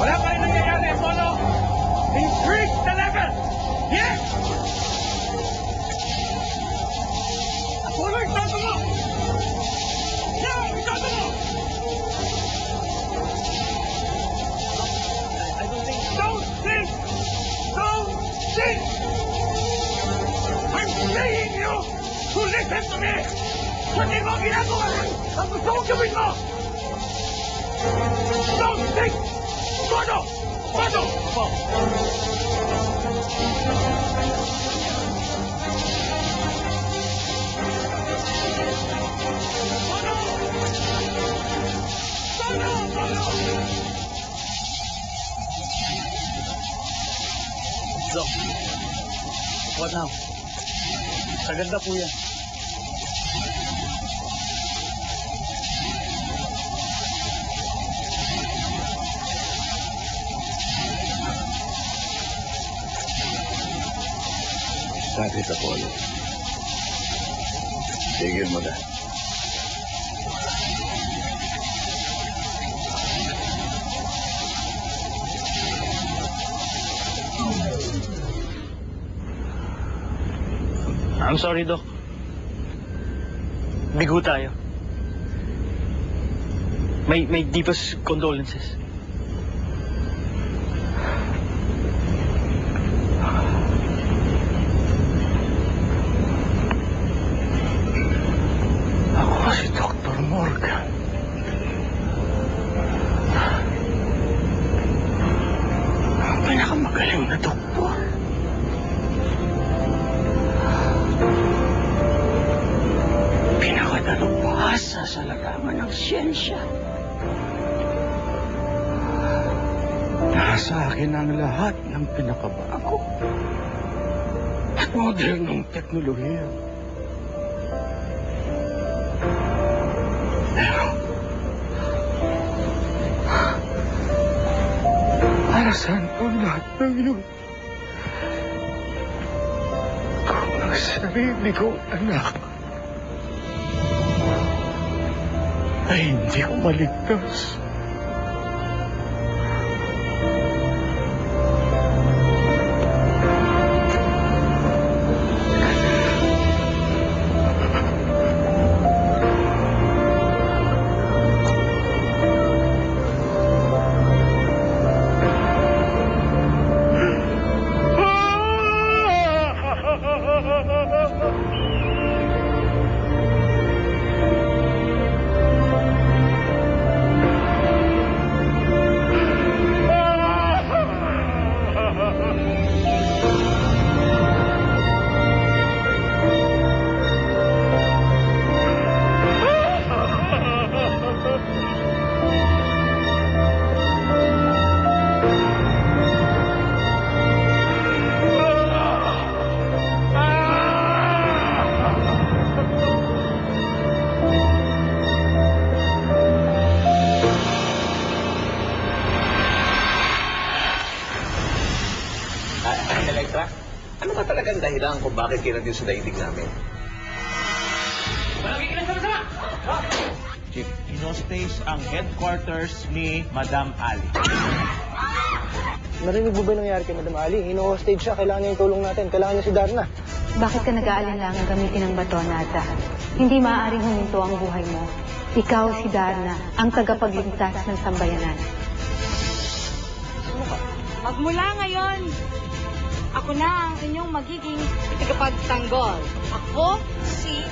Wala pa rin nangyayari, Polo! Increase the level! Yes! Polo, itago mo! Yeah, itago mo! I don't think... Don't think! Don't think! I'm saying you to listen to me! Hindi mo ginagawa ang gusto kong gawin mo! Don't think! Polo! Polo! Polo! So, what now? Sagad na po yan. Bakit, Apollo? Tigil mo na. I'm sorry, Doc. Bigo tayo. May deepest condolences. Ako si Dr. Morgan. Ang pinakamagaling na doktor. Pinakadalubhasa sa larangan ng siyensya. Nasa akin ang lahat ng pinakabago at modernong teknolohiya. Pero, para saan ang lahat ng yun? Kung ang sarili kong anak ay hindi ko maligtas. Elektra, ano ba talagang dahilan kung bakit kinandil sa daigdig namin? Malagi ka na sama-sama! Chief, inostage ang headquarters ni Madam Ali. Narinig mo ba nangyari kay Madam Ali? Hino-hostage siya. Kailangan niya yung tulong natin. Kailangan niya si Darna. Bakit ka nag-aalinlangang gamitin ng bato, Nata? Hindi maaaring huminto ang buhay mo. Ikaw, si Darna, ang tagapagligtas ng sambayanan. Magmula ngayon, ako na ang inyong magiging tagapagtanggol. Ako si